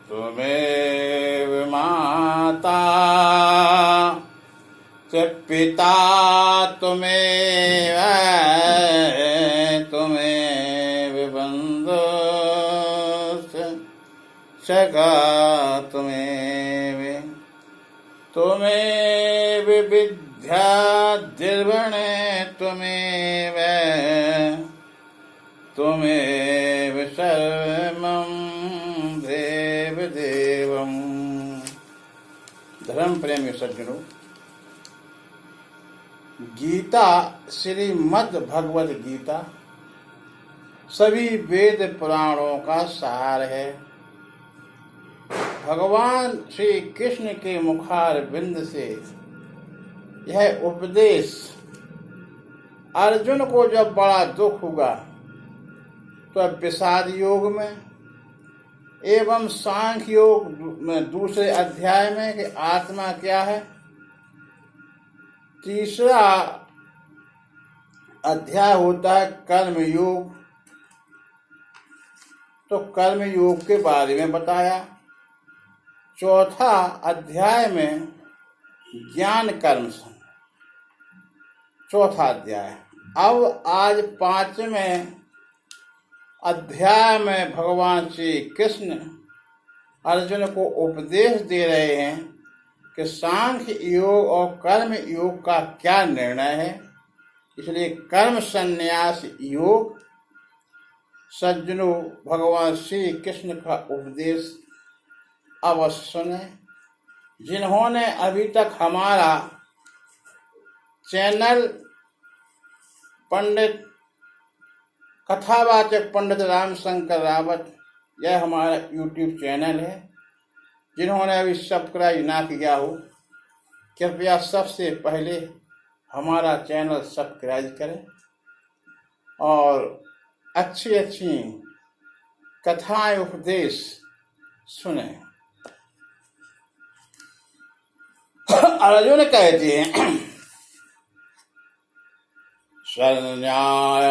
त्वमेव माता च पिता त्वमेव त्वमेव बन्धुश्च सखा त्वमेव त्वमेव विद्या द्रविणे त्वमेव त्वमेव सर्वं देवदेवम्। धर्म प्रेमी सज्जनों, गीता श्रीमद् भगवद गीता सभी वेद पुराणों का सार है। भगवान श्री कृष्ण के मुखार बिंद से यह उपदेश अर्जुन को जब बड़ा दुख हुआ तो विषाद योग में एवं सांख्य योग में दूसरे अध्याय में कि आत्मा क्या है, तीसरा अध्याय होता है कर्म योग, तो कर्म योग के बारे में बताया। चौथा अध्याय में ज्ञान कर्म, चौथा अध्याय। अब आज पांचवें अध्याय में भगवान श्री कृष्ण अर्जुन को उपदेश दे रहे हैं कि सांख्य योग और कर्म योग का क्या निर्णय है। इसलिए कर्म संन्यास योग सज्जनों भगवान श्री कृष्ण का उपदेश अवश्य सुने। जिन्होंने अभी तक हमारा चैनल पंडित कथावाचक पंडित रामशंकर रावत, यह हमारा यूट्यूब चैनल है, जिन्होंने अभी सब्सक्राइब ना किया हो कृपया सबसे पहले हमारा चैनल सब्सक्राइब करें और अच्छी अच्छी कथाएं उपदेश सुने। अर्जुन कहते हैं सन्न्यासं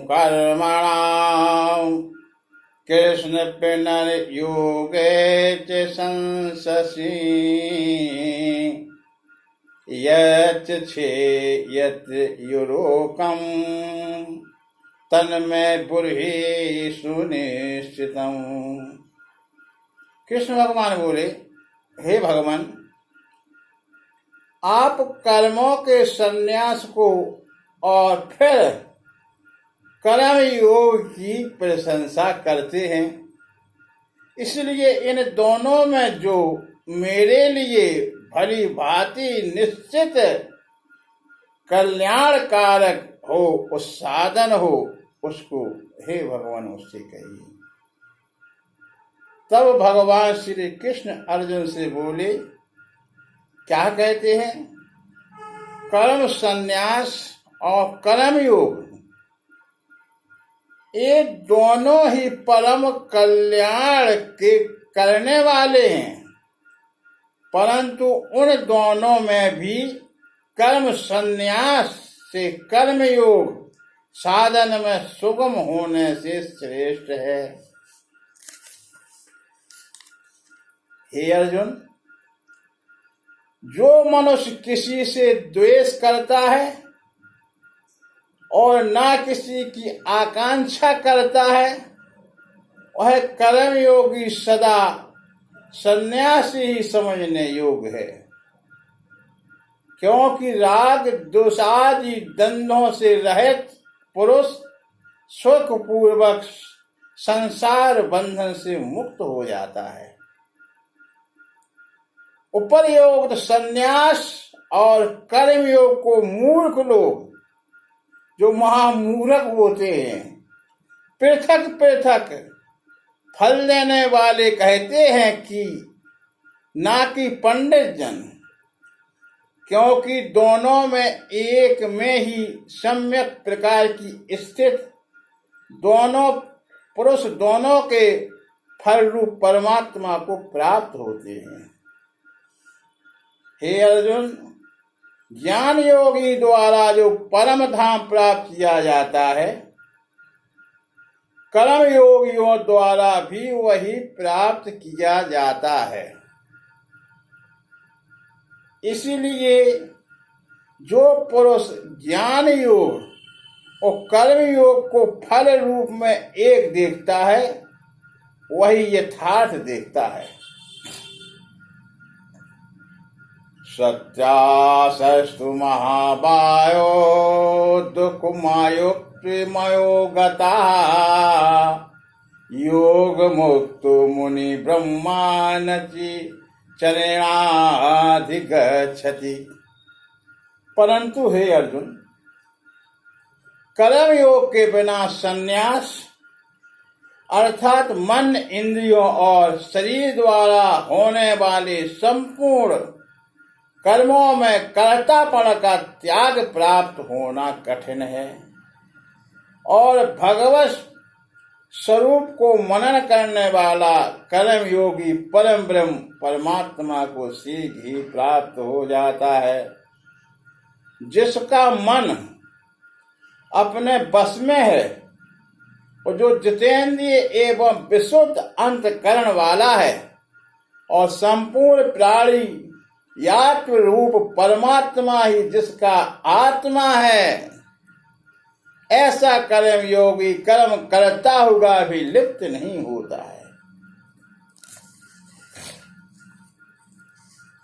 कर्मणां कृष्ण पुनर्योगे च संससि यत् छेयत् युरोकं तन्मे बुर्हि सुनिश्चितम्। कृष्ण भगवान बोले, हे भगवान, आप कर्मों के संन्यास को और फिर कर्म योग की प्रशंसा करते हैं। इसलिए इन दोनों में जो मेरे लिए भली भांति निश्चित कल्याणकारक हो, उस साधन हो, उसको हे भगवान उससे कहिए। तब भगवान श्री कृष्ण अर्जुन से बोले, क्या कहते हैं? कर्म संन्यास और कर्म योग ये दोनों ही परम कल्याण के करने वाले हैं, परंतु उन दोनों में भी कर्म संन्यास से कर्म योग साधन में सुगम होने से श्रेष्ठ है। हे अर्जुन, जो मनुष्य किसी से द्वेष करता है और ना किसी की आकांक्षा करता है, वह कर्म योगी सदा सन्यासी ही समझने योग्य है। क्योंकि राग दोषादि द्वंद्वों से रहित पुरुष सुखपूर्वक संसार बंधन से मुक्त हो जाता है। उपरयुक्त संन्यास और कर्म योग को मूर्ख लोग, जो महामूर्ख होते हैं, पृथक पृथक फल देने वाले कहते हैं कि ना कि पंडित जन, क्योंकि दोनों में एक में ही सम्यक प्रकार की स्थित दोनों पुरुष दोनों के फल रूप परमात्मा को प्राप्त होते हैं। हे अर्जुन, ज्ञान योगी द्वारा जो परम धाम प्राप्त किया जाता है, कर्म योगियों द्वारा भी वही प्राप्त किया जाता है। इसलिए जो पुरुष ज्ञान योग और कर्म योग को फल रूप में एक देखता है, वही यथार्थ देखता है। सत्यासस्तु महाबायो दुःखमयो गता योग मुक्तो मुनि ब्रह्मानचि चरणाधिगच्छति। परंतु हे अर्जुन, कर्म योग के बिना संन्यास अर्थात मन, इंद्रियों और शरीर द्वारा होने वाले संपूर्ण कर्मों में कर्तापन का त्याग प्राप्त होना कठिन है और भगवत स्वरूप को मनन करने वाला कर्म योगी परम ब्रह्म परमात्मा को शीघ्र ही प्राप्त हो जाता है। जिसका मन अपने बस में है और जो जितेंद्रिय एवं विशुद्ध अंतकरण वाला है और संपूर्ण प्राणी यात्व रूप परमात्मा ही जिसका आत्मा है, ऐसा कर्म योगी कर्म करता हुआ भी लिप्त नहीं होता है।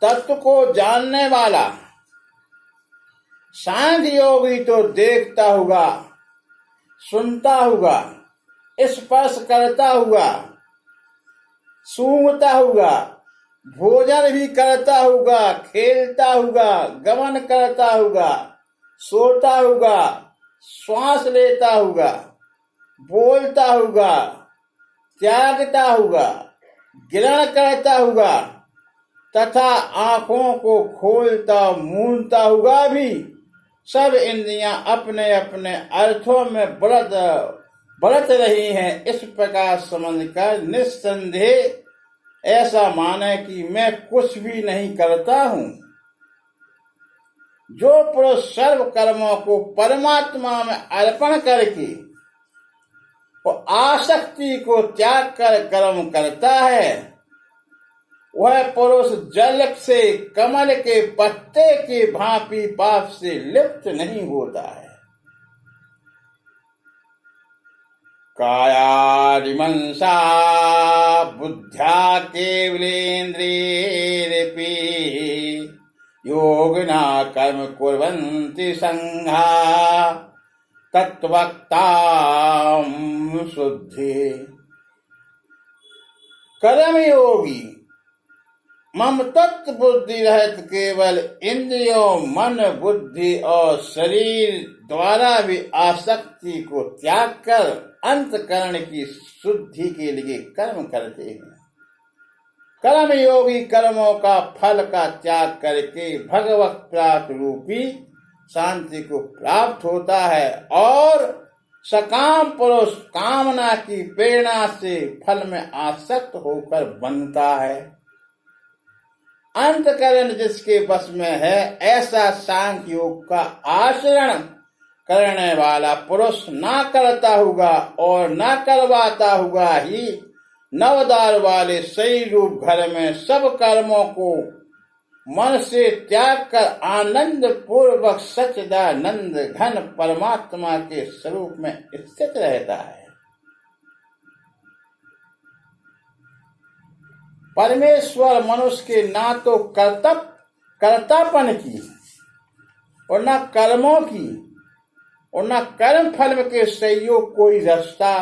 तत्व को जानने वाला सांख्य योगी तो देखता हुआ, सुनता हुआ, स्पर्श करता हुआ, सूंघता हुआ, भोजन भी करता हुआ, खेलता हुआ, गमन करता हुआ, सोता हुआ, श्वास लेता हुआ, बोलता हुआ, त्यागता हुआ, ग्रहण करता हुआ तथा आंखों को खोलता मूंदता हुआ भी सब इंद्रियां अपने अपने अर्थों में बढ़त रही हैं, इस प्रकार समझकर निस्संदेह ऐसा माने कि मैं कुछ भी नहीं करता हूं। जो पुरुष सर्व कर्मों को परमात्मा में अर्पण करके और आसक्ति को त्याग कर कर्म करता है, वह पुरुष जल से कमल के पत्ते के भांति पाप से लिप्त नहीं होता है। कायादिमंसा बुद्ध्या केवलेन्द्रियैरपि योगिना कर्म कुर्वन्ति संघा तत्वक्तां शुद्धि। कर्म योगी मम तत्व बुद्धि रहित केवल इंद्रियों, मन, बुद्धि और शरीर द्वारा भी आसक्ति को त्याग कर अंतकरण की शुद्धि के लिए कर्म करते हैं। कर्म योगी कर्मों का फल का त्याग करके भगवत प्राप्त रूपी शांति को प्राप्त होता है और सकाम पुरुष कामना की प्रेरणा से फल में आसक्त होकर बनता है। अंतकरण जिसके बस में है, ऐसा सांख्य योग का आचरण करने वाला पुरुष ना करता हुआ और ना करवाता हुआ ही नवद्वार वाले सही रूप घर में सब कर्मों को मन से त्याग कर आनंद पूर्वक सच्चिदानंद घन परमात्मा के स्वरूप में स्थित रहता है। परमेश्वर मनुष्य के ना तो कर्तापन की और ना कर्मों की और न कर्म फल के सहयोग कोई रास्ता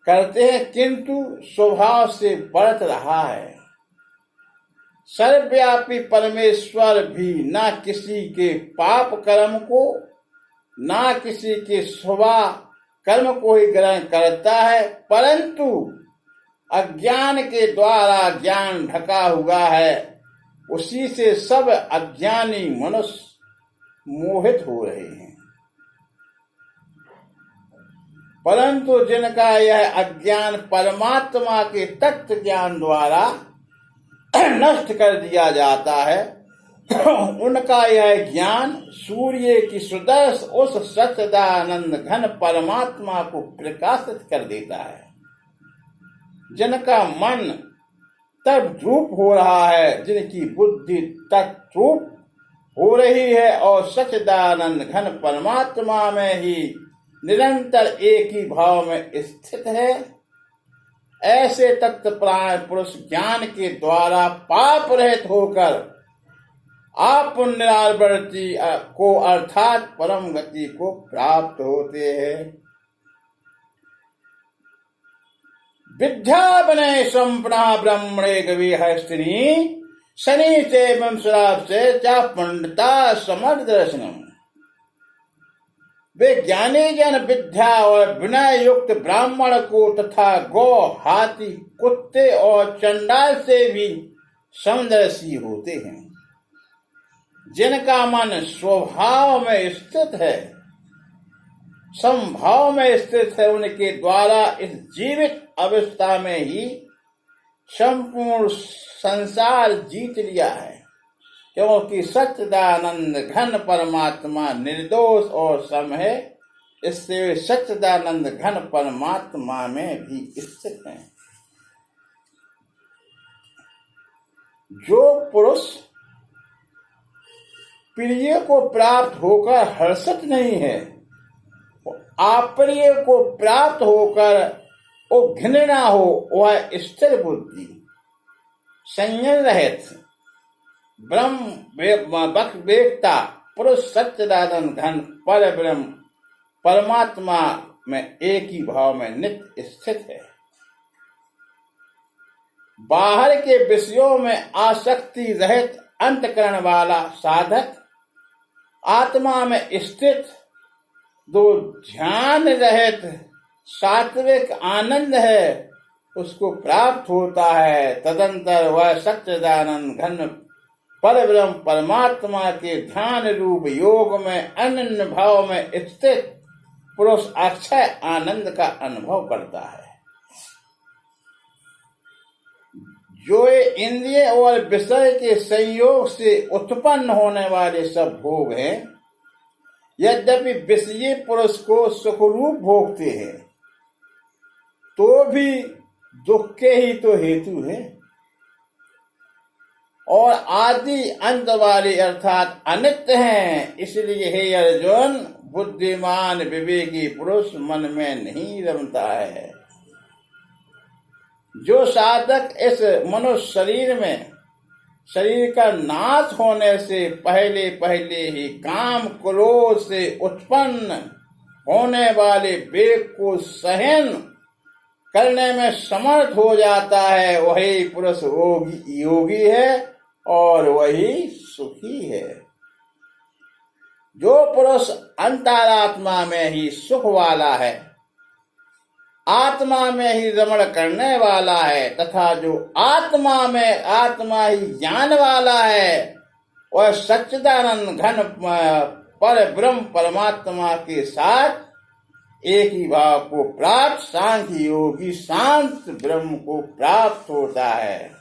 करते हैं, किंतु स्वभाव से बढ़त रहा है। सर्वव्यापी परमेश्वर भी ना किसी के पाप कर्म को ना किसी के स्वभाव कर्म को ही ग्रहण करता है, परंतु अज्ञान के द्वारा ज्ञान ढका हुआ है, उसी से सब अज्ञानी मनुष्य मोहित हो रहे हैं। परंतु जिनका यह अज्ञान परमात्मा के तत्व ज्ञान द्वारा नष्ट कर दिया जाता है, उनका यह ज्ञान सूर्य की सुदर्श उस सच्चिदानंद घन परमात्मा को प्रकाशित कर देता है, जिनका मन तद्रूप हो रहा है, जिनकी बुद्धि तत्रूप हो रही है और सच्चिदानंद घन परमात्मा में ही निरंतर एक ही भाव में स्थित है। ऐसे तत्वपरायण पुरुष ज्ञान के द्वारा पाप रहित होकर आप पुण्यावर्ती को अर्थात परम गति को प्राप्त होते हैं। विद्या बने संपना ब्रह्मणे गवी है स्त्री शनि से वंशराप से चा पंडिता समर्थ दर्शनम। वे ज्ञानी जन विद्या और विनय युक्त ब्राह्मण को तथा गौ हाथी कुत्ते और चंडाल से भी समदर्शी होते हैं, जिनका मन स्वभाव में स्थित है, समभाव में स्थित है। उनके द्वारा इस जीवित अवस्था में ही संपूर्ण संसार जीत लिया है, क्योंकि सच्चिदानंद घन परमात्मा निर्दोष और सम है। इससे वे सच्चिदानंद घन परमात्मा में भी स्थित हैं। जो पुरुष प्रिय को प्राप्त होकर हर्षित नहीं है, अप्रिय को प्राप्त होकर वो घृणा हो, वह स्थिर बुद्धि संयम रहित ब्रह्म वेत्ता पुरुष सच्चिदानंद घन पर ब्रह्म परमात्मा में एक ही भाव में नित्य स्थित है। बाहर के विषयों में आसक्ति रहित अंतकरण वाला साधक आत्मा में स्थित दो ध्यान रहित सात्विक आनंद है, उसको प्राप्त होता है। तदंतर वह सच्चिदानंद घन परब्रह्म परमात्मा के ध्यान रूप योग में अनन्य भाव में स्थित पुरुष अक्षय आनंद का अनुभव करता है। जो ये इंद्रिय और विषय के संयोग से उत्पन्न होने वाले सब भोग हैं, यद्यपि विषयी पुरुष को सुखरूप भोगते हैं, तो भी दुख के ही तो हेतु है और आदि अंत वाले अर्थात अनित्य हैं। इसलिए हे अर्जुन, बुद्धिमान विवेकी पुरुष मन में नहीं रमता है। जो साधक इस मनुष्य शरीर में शरीर का नाश होने से पहले पहले ही काम क्रोध से उत्पन्न होने वाले वेग को सहन करने में समर्थ हो जाता है, वही पुरुष योगी है और वही सुखी है। जो पुरुष अंतरात्मा में ही सुख वाला है, आत्मा में ही रमण करने वाला है तथा जो आत्मा में आत्मा ही ज्ञान वाला है, वह सच्चिदानंद घन पर ब्रह्म परमात्मा के साथ एक ही भाव को प्राप्त सांख्य योगी शांत ब्रह्म को प्राप्त होता है।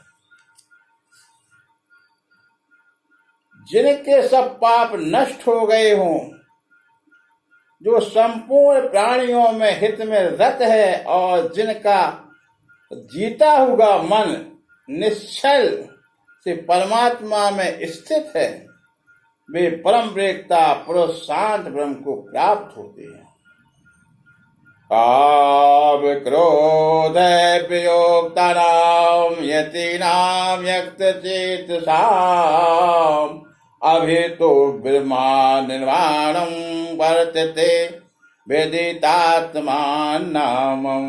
जिनके सब पाप नष्ट हो गए हों, जो संपूर्ण प्राणियों में हित में रत है और जिनका जीता हुआ मन निश्चल से परमात्मा में स्थित है, वे परम वेत्ता पुरुष शांत ब्रह्म को प्राप्त होते हैं। काम क्रोध वियोक्तानां यतीनां यक्तचेतसां अभितो ब्रह्मा निर्वाणं वर्तते वेदितात्मा नामं।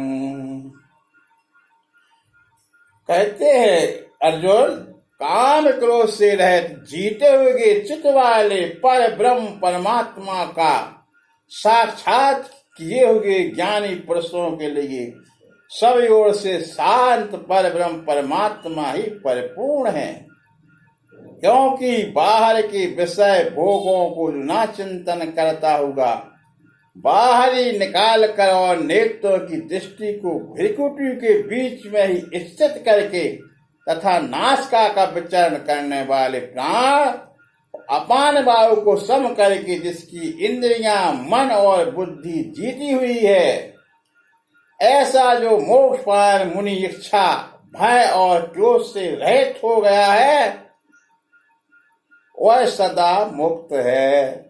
कहते हैं अर्जुन, काम क्रोध से रहित जीते हुए चित्त वाले पर ब्रह्म परमात्मा का साक्षात किए हुए ज्ञानी पुरुषों के लिए सब ओर से शांत पर ब्रह्म परमात्मा ही परिपूर्ण है, क्योंकि बाहर के विषय भोगों को ना चिंतन करता हुआ बाहरी निकाल कर और नेत्रों की दृष्टि को भ्रिकुटी के बीच में ही स्थित करके तथा नासिका का विचरण करने वाले प्राण अपान वायु को सम करके जिसकी इंद्रियां, मन और बुद्धि जीती हुई है, ऐसा जो मोक्ष पान मुनि इच्छा, भय और क्रोध से रहित हो गया है, वह सदा मुक्त है।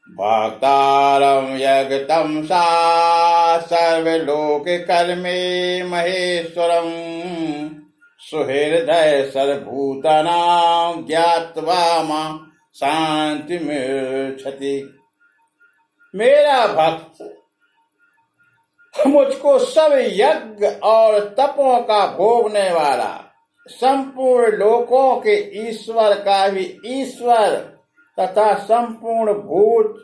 भक्तारं यज्ञतं सा सर्वलोक कर्मे महेश्वरं सुहृदय सर्वभूतानां ज्ञात्वा मां शान्तिमिच्छति। मेरा भक्त मुझको सब यज्ञ और तपों का भोगने वाला, संपूर्ण लोकों के ईश्वर का भी ईश्वर तथा संपूर्ण भूत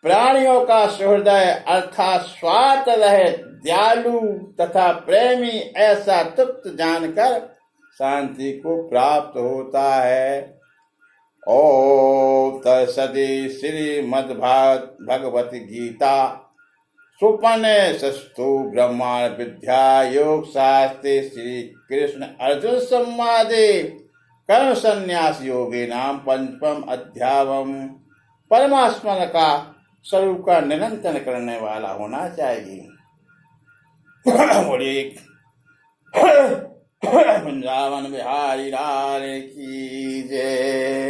प्राणियों का सुहृदय अर्थात स्वार्थ रहित, दयालु तथा प्रेमी ऐसा तृप्त जानकर शांति को प्राप्त होता है। ओम तत्सदि श्रीमद्भगवत गीता सुपनिषत्सु ब्रह्मांड विद्या योग शास्त्रे श्री कृष्ण अर्जुन संवादे कर्म संन्यास योगे नाम पंचम अध्यायम। परमात्मा का स्वरूप का निरंतर करने वाला होना चाहिए। बोलिए वृंदावन बिहारी लाल की जय।